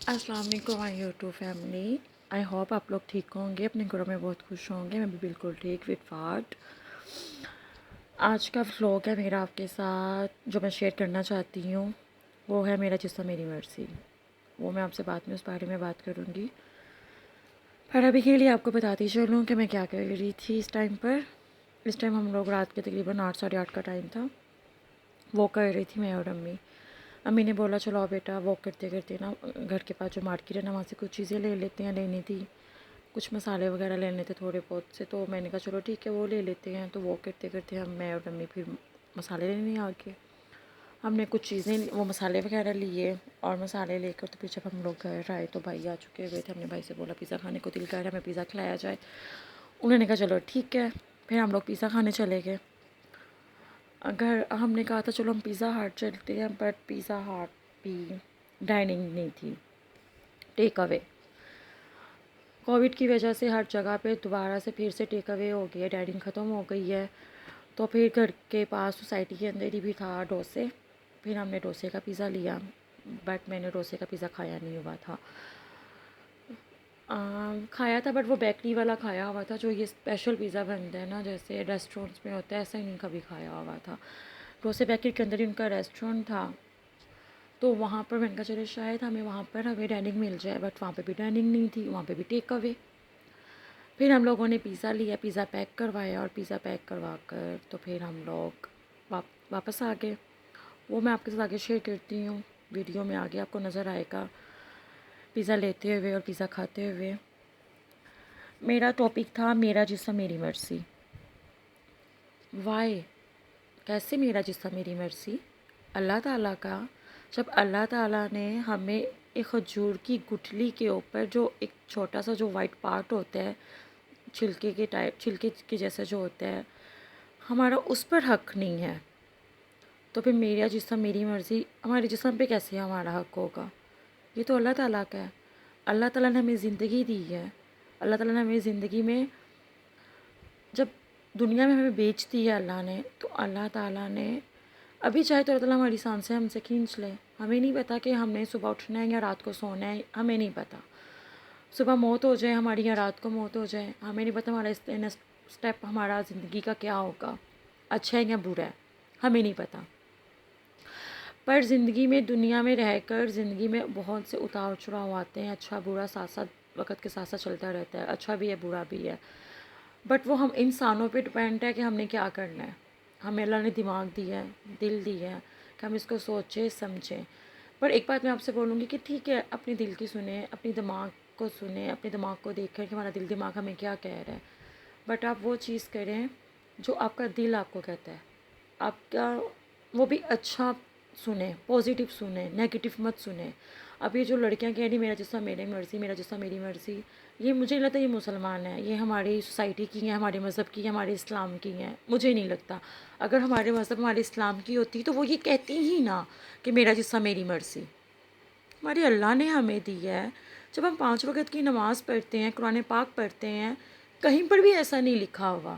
السلام علیکم مائی YouTube family. I hope آپ لوگ ٹھیک ہوں گے, اپنے گھروں میں بہت خوش ہوں گے. میں بھی بالکل ٹھیک وتھ فاٹ. آج کا ولاگ ہے میرا آپ کے ساتھ, جو میں شیئر کرنا چاہتی ہوں وہ ہے میرا جسم میری مرضی. وہ میں آپ سے بعد میں اس بارے میں بات کروں گی, پر ابھی کے لیے آپ کو بتاتی چلوں کہ میں کیا کر رہی تھی اس ٹائم پر. اس ٹائم ہم لوگ رات کے تقریباً 8 ساڑھے 8 کا ٹائم تھا. وہ کر رہی تھی میں اور امی. امی نے بولا چلو بیٹا واک کرتے کرتے نا گھر کے پاس جو مارکیٹ ہے نا وہاں سے کچھ چیزیں لے لیتے ہیں. لینی تھی کچھ مسالے وغیرہ لینے تھے تھوڑے بہت سے, تو میں نے کہا چلو ٹھیک ہے وہ لے لیتے ہیں. تو واک کرتے کرتے ہم میں اور امی پھر مسالے لینے آ گئے. ہم نے کچھ چیزیں وہ مسالے وغیرہ لیے, اور مسالے لے کر تو پھر جب ہم لوگ گھر آئے تو بھائی آ چکے ہوئے تھے. ہم نے بھائی سے بولا پیزا کھانے کو دل کر رہا ہے, ہمیں پیزا کھلایا جائے. انہوں نے کہا چلو ٹھیک ہے. پھر ہم لوگ پیزا کھانے چلے گئے. اگر ہم نے کہا تھا چلو ہم پیزا ہٹ چلتے ہیں, بٹ پیزا ہٹ بھی ڈائننگ نہیں تھی, ٹیک اوے. کووڈ کی وجہ سے ہر جگہ پہ دوبارہ سے پھر سے ٹیک اوے ہو گئی ہے, ڈائننگ ختم ہو گئی ہے. تو پھر گھر کے پاس سوسائٹی کے اندر ہی بھی تھا ڈوسے. پھر ہم نے ڈوسے کا پیزا لیا, بٹ میں نے ڈوسے کا پیزا کھایا نہیں ہوا تھا. کھایا تھا بٹ وہ بیکری والا کھایا ہوا تھا, جو یہ اسپیشل پیزا بنتا ہے نا جیسے ریسٹورینٹس میں ہوتا ہے, ایسا ہی نہیں کبھی کھایا ہوا تھا. ڈوسے بیکری کے اندر ہی ان کا ریسٹورینٹ تھا, تو وہاں پر میں نے کہا چلے شاید وہاں پر ہمیں ڈائننگ مل جائے, بٹ وہاں پہ بھی ڈائننگ نہیں تھی, وہاں پہ بھی ٹیک اوے. پھر ہم لوگوں نے پیزا لیا, پیزا پیک کروایا, اور پیزا پیک کروا کر تو پھر ہم لوگ واپس آ گئے. وہ میں آپ کے ساتھ آگے شیئر کرتی ہوں, ویڈیو میں آگے آپ کو نظر آئے گا پیزا لیتے ہوئے اور پیزا کھاتے ہوئے. میرا ٹاپک تھا میرا جسم میری مرضی. وائی, کیسے میرا جسم میری مرضی؟ اللہ تعالیٰ کا, جب اللہ تعالیٰ نے ہمیں ایک کھجور کی گٹھلی کے اوپر جو ایک چھوٹا سا جو وائٹ پارٹ ہوتا ہے چھلکے کے جیسا جو ہوتا ہے, ہمارا اس پر حق نہیں ہے, تو پھر میرا جسم میری مرضی ہمارے جسم پہ کیسے ہمارا حق ہوگا؟ یہ تو اللہ تعالیٰ کا ہے. اللہ تعالیٰ نے ہمیں زندگی دی ہے. اللہ تعالیٰ نے ہمیں زندگی میں جب دنیا میں ہمیں بیچ دی ہے اللہ نے, تو اللہ تعالیٰ نے ابھی چاہے تو اللہ تعالیٰ ہماری سانسیں ہم سے کھینچ لے. ہمیں نہیں پتہ کہ ہم نے صبح اٹھنا ہے یا رات کو سونا ہے, ہمیں نہیں پتہ. صبح موت ہو جائے ہماری یا رات کو موت ہو جائے, ہمیں نہیں پتہ ہمارا اسٹیپ ہمارا زندگی کا کیا ہوگا, اچھا ہے یا برا ہے, ہمیں نہیں پتہ. پر زندگی میں دنیا میں رہ کر زندگی میں بہت سے اتار چڑھاؤ آتے ہیں, اچھا برا ساتھ ساتھ وقت کے ساتھ ساتھ چلتا رہتا ہے, اچھا بھی ہے برا بھی ہے. بٹ وہ ہم انسانوں پہ ڈپینڈ ہے کہ ہم نے کیا کرنا ہے. ہمیں اللہ نے دماغ دیا ہے, دل دیا ہے کہ ہم اس کو سوچیں سمجھیں. پر ایک بات میں آپ سے بولوں گی کہ ٹھیک ہے اپنے دل کی سنیں, اپنی دماغ کو سنیں, اپنے دماغ کو دیکھیں کہ ہمارا دل دماغ ہمیں کیا کہہ رہا ہے. بٹ آپ وہ چیز کریں جو آپ کا دل آپ کو کہتا ہے. آپ کا وہ بھی اچھا سنیں, پازیٹیو سنیں, نیگیٹیو مت سنیں. اب یہ جو لڑکیاں کہہ رہی میرا جسم میری مرضی, میرا جسم میری مرضی, یہ مجھے نہیں لگتا یہ مسلمان ہیں, یہ ہماری سوسائٹی کی ہیں, ہمارے مذہب کی ہیں, ہمارے اسلام کی ہیں. مجھے نہیں لگتا. اگر ہمارے مذہب ہمارے اسلام کی ہوتی تو وہ یہ کہتی ہی نا کہ میرا جسم میری مرضی. ہمارے اللہ نے ہمیں دی ہے. جب ہم 5 وقت کی نماز پڑھتے ہیں, قرآن پاک پڑھتے ہیں, کہیں پر بھی ایسا نہیں لکھا ہوا,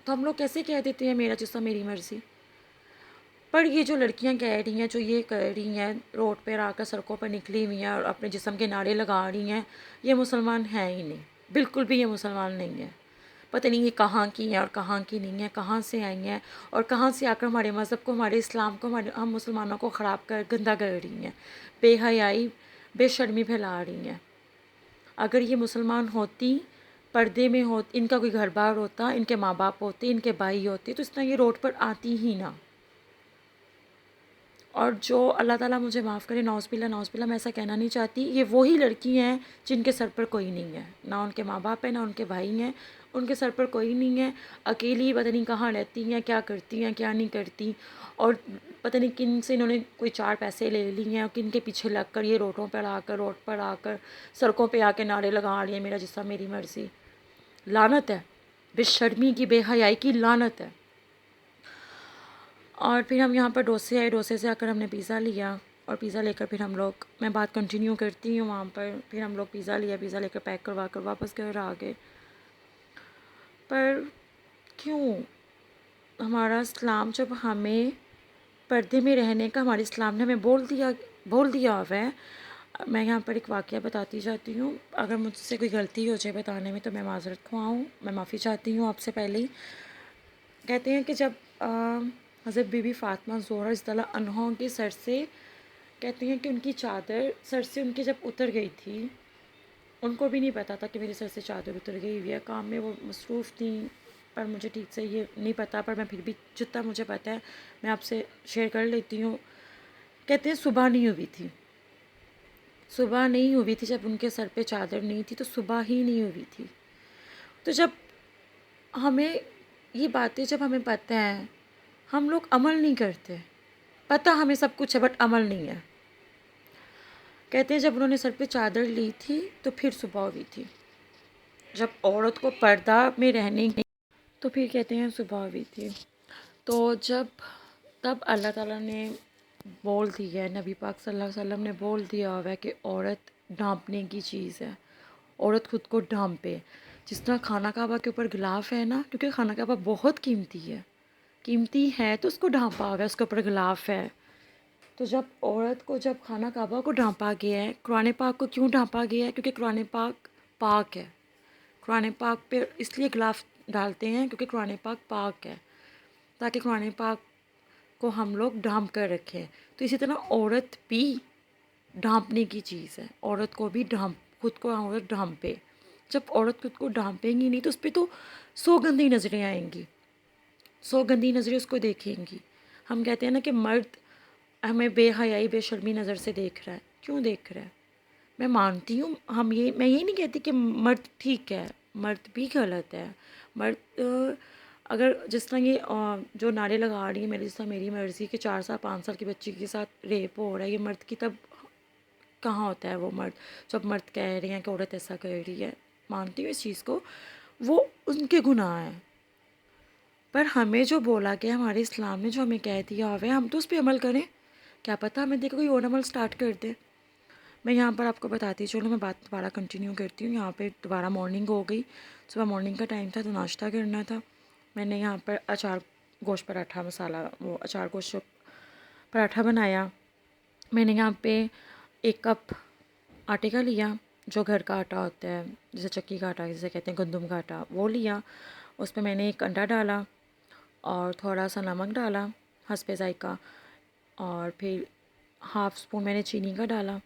تو ہم لوگ کیسے کہہ دیتے ہیں میرا جسم میری مرضی؟ پر یہ جو لڑکیاں کہہ رہی ہیں, جو یہ کر رہی ہیں, روڈ پہ آ کر سڑکوں پر نکلی ہوئی ہیں اور اپنے جسم کے نعرے لگا رہی ہیں, یہ مسلمان ہیں ہی نہیں, بالکل بھی یہ مسلمان نہیں ہیں. پتہ نہیں یہ کہاں کی ہیں اور کہاں کی نہیں ہیں, کہاں سے آئی ہیں, اور کہاں سے آ کر ہمارے مذہب کو, ہمارے اسلام کو, ہم مسلمانوں کو خراب کر گندہ کر رہی ہیں, بے حیائی بے شرمی پھیلا رہی ہیں. اگر یہ مسلمان ہوتی, پردے میں ہوتی, ان کا کوئی گھر بار ہوتا, ان کے ماں باپ ہوتے, ان کے بھائی ہوتے, تو اس طرح یہ روڈ پر آتی ہی نہ. اور جو اللہ تعالیٰ مجھے معاف کرے, نعوذ باللہ میں ایسا کہنا نہیں چاہتی, یہ وہی لڑکی ہیں جن کے سر پر کوئی نہیں ہے, نہ ان کے ماں باپ ہیں, نہ ان کے بھائی ہیں, ان کے سر پر کوئی نہیں ہے, اکیلی پتہ نہیں کہاں رہتی ہیں, کیا کرتی ہیں کیا نہیں کرتی, اور پتہ نہیں کن سے انہوں نے کوئی 4 پیسے لے لی ہیں, اور کن کے پیچھے لگ کر یہ روڈ پر آ کر سڑکوں پہ آ کے نعرے لگا رہی ہیں میرا جسم میری مرضی. لعنت ہے, بے شرمی کی, بے حیائی کی لعنت ہے. اور پھر ہم یہاں پر ڈوسے آئے, ڈوسے سے آ کر ہم نے پیزا لیا, اور پیزا لے کر پھر ہم لوگ, میں بات کنٹینیو کرتی ہوں وہاں پر, پھر ہم لوگ پیزا لیا, پیزا لے کر پیک کروا کر واپس گھر آ گئے. پر کیوں ہمارا اسلام جب ہمیں پردے میں رہنے کا, ہمارے اسلام نے ہمیں بول دیا ہوا ہے, میں یہاں پر ایک واقعہ بتاتی جاتی ہوں، اگر مجھ سے کوئی غلطی ہو جائے بتانے میں تو میں معذرت خواہ ہوں، میں معافی چاہتی ہوں آپ سے پہلے ہی۔ کہتے ہیں کہ جب حضرت بی بی فاطمہ زہرا رضی اللہ عنہا کے سر سے، کہتے ہیں کہ ان کی چادر سر سے ان کی جب اتر گئی تھی، ان کو بھی نہیں پتا تھا کہ میرے سر سے چادر اتر گئی ہوئی ہے، کام میں وہ مصروف تھیں، پر مجھے ٹھیک سے یہ نہیں پتا، پر میں پھر بھی جتنا مجھے پتا ہے میں آپ سے شیئر کر لیتی ہوں۔ کہتے ہیں صبح نہیں ہوئی تھی، صبح نہیں ہوئی تھی، جب ان کے سر پہ چادر نہیں تھی تو صبح ہی نہیں ہوئی تھی۔ تو جب ہمیں یہ باتیں جب ہمیں پتہ ہیں، ہم لوگ عمل نہیں کرتے، پتہ ہمیں سب کچھ ہے بٹ عمل نہیں ہے۔ کہتے ہیں جب انہوں نے سر پہ چادر لی تھی تو پھر صبح ہوئی تھی، جب عورت کو پردہ میں رہنے کی تو پھر کہتے ہیں صبح ہوئی تھی۔ تو تب اللہ تعالیٰ نے بول دیا ہے، نبی پاک صلی اللہ علیہ وسلم نے بول دیا ہوا ہے کہ عورت ڈھانپنے کی چیز ہے، عورت خود کو ڈھانپے۔ جس طرح خانہ کعبہ کے اوپر غلاف ہے نا، کیونکہ خانہ کعبہ بہت قیمتی ہے تو اس کو ڈھانپا ہوا ہے، اس کے اوپر غلاف ہے۔ تو جب عورت کو جب خانہ کعبہ کو ڈھانپا گیا ہے، قرآن پاک کو کیوں ڈھانپا گیا ہے؟ کیونکہ قرآن پاک پاک ہے، قرآن پاک پہ اس لیے غلاف ڈالتے ہیں کیونکہ قرآن پاک پاک ہے، تاکہ قرآن پاک کو ہم لوگ ڈھانپ کر رکھیں۔ تو اسی طرح عورت بھی ڈھانپنے کی چیز ہے، عورت کو بھی خود کو عورت ڈھانپے۔ جب عورت خود کو ڈھانپیں گی نہیں تو اس پہ تو 100 گندی نظریں آئیں گی، 100 گندی نظریں اس کو دیکھیں گی۔ ہم کہتے ہیں نا کہ مرد ہمیں بے حیائی بے شرمی نظر سے دیکھ رہا ہے، کیوں دیکھ رہا ہے؟ میں مانتی ہوں، میں یہ نہیں کہتی کہ مرد ٹھیک ہے، مرد بھی غلط ہے۔ مرد اگر جس طرح یہ جو نعرے لگا رہی ہے میری جس طرح میری مرضی کہ 4 سال 5 سال کی بچی کے ساتھ ریپ ہو رہا ہے، یہ مرد کی تب کہاں ہوتا ہے وہ مرد؟ جب مرد کہہ رہے ہیں کہ عورت ایسا کر رہی ہے، مانتی ہوں اس چیز کو، وہ ان کے گناہ ہیں، پر ہمیں جو بولا گیا ہمارے اسلام نے جو ہمیں کہہ دیا ہوا ہے ہم تو اس پہ عمل کریں۔ کیا پتہ ہمیں دیکھو کوئی اور عمل سٹارٹ کر دے۔ میں یہاں پر آپ کو بتاتی چلوں، میں بات دوبارہ کنٹینیو کرتی ہوں۔ یہاں پہ دوبارہ مارننگ ہو گئی، صبح مارننگ کا ٹائم تھا تو ناشتہ کرنا تھا۔ میں نے یہاں پر اچار گوشت پراٹھا مسالہ، وہ اچار گوشت پراٹھا بنایا۔ میں نے یہاں پہ 1 کپ آٹے کا لیا، جو گھر کا آٹا ہوتا ہے، جیسے چکی کا آٹا جسے کہتے ہیں، گندم کا آٹا، وہ لیا۔ اس پہ میں نے 1 انڈا ڈالا اور تھوڑا سا نمک ڈالا حسب ذائقہ، اور پھر ½ اسپون میں نے چینی کا ڈالا،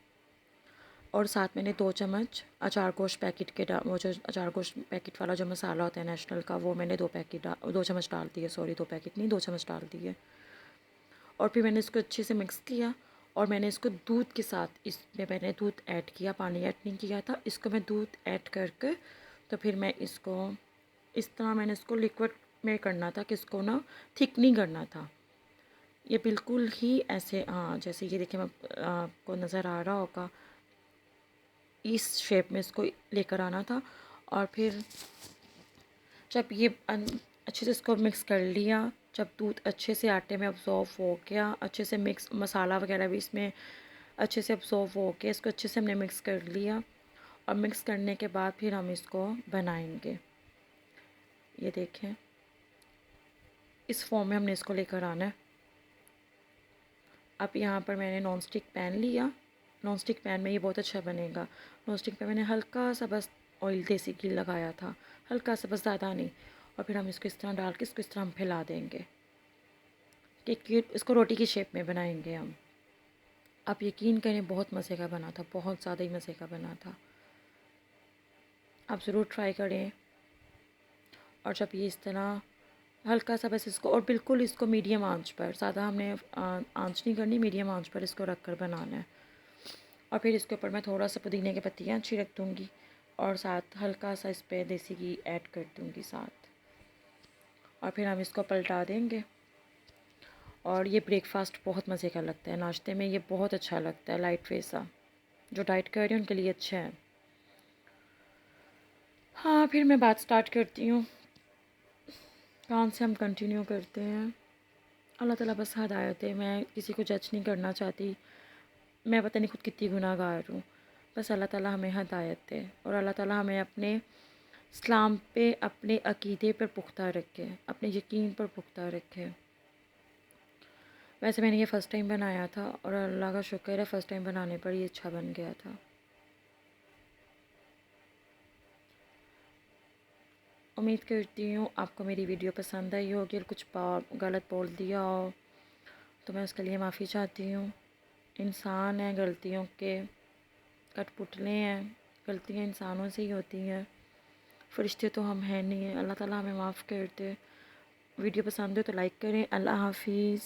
اور ساتھ میں نے 2 چمچ اچار گوشت پیکٹ کے وہ جو اچار گوشت پیکٹ والا جو مسالہ ہوتا ہے نیشنل کا، وہ میں نے 2 چمچ ڈال دیے، سوری 2 پیکٹ نہیں 2 چمچ ڈال دیے۔ اور پھر میں نے اس کو اچھے سے مکس کیا، اور میں نے اس کو دودھ کے ساتھ، اس میں نے دودھ ایڈ کیا، پانی ایڈ نہیں کیا تھا، اس کو میں دودھ ایڈ کر کے تو پھر میں اس کو اس طرح میں نے اس کو لیکوڈ میں کرنا تھا کہ اس کو نا تھک نہیں کرنا تھا، یہ بالکل ہی ایسے جیسے یہ دیکھیں آپ کو نظر آ رہا ہوگا، اس شیپ میں اس کو لے کر آنا تھا۔ اور پھر جب یہ اچھے سے اس کو مکس کر لیا، جب دودھ اچھے سے آٹے میں ابزارو ہو گیا، اچھے سے مکس مسالہ وغیرہ بھی اس میں اچھے سے ابزارو ہو گیا، اس کو اچھے سے ہم نے مکس کر لیا، اور مکس کرنے کے بعد پھر ہم اس کو بنائیں گے۔ یہ دیکھیں اس فارم میں ہم نے اس کو لے کر آنا ہے۔ اب یہاں پر میں نے نان اسٹک پین لیا، نان اسٹک پین میں یہ بہت اچھا بنے گا۔ نان اسٹک پہ میں نے ہلکا سا بس آئل دیسی گھی لگایا تھا، ہلکا سا بس، زیادہ نہیں، اور پھر ہم اس کو اس طرح ڈال کے اس کو اس طرح ہم پھیلا دیں گے کہ اس کو روٹی کی شیپ میں بنائیں گے ہم۔ آپ یقین کریں بہت مزے کا بنا تھا، بہت زیادہ ہی مزے کا بنا تھا، آپ ضرور ٹرائی کریں۔ اور جب یہ اس طرح ہلکا سا بس اس کو، اور بالکل اس کو میڈیم آنچ پر، زیادہ ہم نے آنچ نہیں کرنی، میڈیم آنچ پر اس کو رکھ کر بنانا ہے۔ اور پھر اس کے اوپر میں تھوڑا سا پودینے کی پتیاں چھڑک دوں گی، اور ساتھ ہلکا سا اس پہ دیسی گھی ایڈ کر دوں گی ساتھ، اور پھر ہم اس کو پلٹا دیں گے۔ اور یہ بریک فاسٹ بہت مزے کا لگتا ہے، ناشتے میں یہ بہت اچھا لگتا ہے، لائٹ وے سا، جو ڈائٹ کر رہے ہیں ان کے لیے اچھا ہے۔ ہاں پھر میں بات سٹارٹ کرتی ہوں، کہاں سے ہم کنٹینیو کرتے ہیں۔ اللہ تعالیٰ بس ہدایت ہے، میں کسی کو جج نہیں کرنا چاہتی، میں پتہ نہیں خود کتنی گناہ گار ہوں، بس اللہ تعالیٰ ہمیں ہدایت دے، اور اللہ تعالیٰ ہمیں اپنے اسلام پہ، اپنے عقیدے پر پختہ رکھے، اپنے یقین پر پختہ رکھے۔ ویسے میں نے یہ فرسٹ ٹائم بنایا تھا اور اللہ کا شکر ہے فرسٹ ٹائم بنانے پر یہ اچھا بن گیا تھا۔ امید کرتی ہوں آپ کو میری ویڈیو پسند آئی ہوگی، اور کچھ غلط بول دیا ہو تو میں اس کے لیے معافی چاہتی ہوں۔ انسان ہیں، غلطیوں کے کٹ پتلے ہیں، غلطیاں انسانوں سے ہی ہوتی ہیں، فرشتے تو ہم ہیں نہیں ہیں۔ اللہ تعالیٰ ہمیں معاف کر دے۔ ویڈیو پسند ہو تو لائک کریں۔ اللہ حافظ۔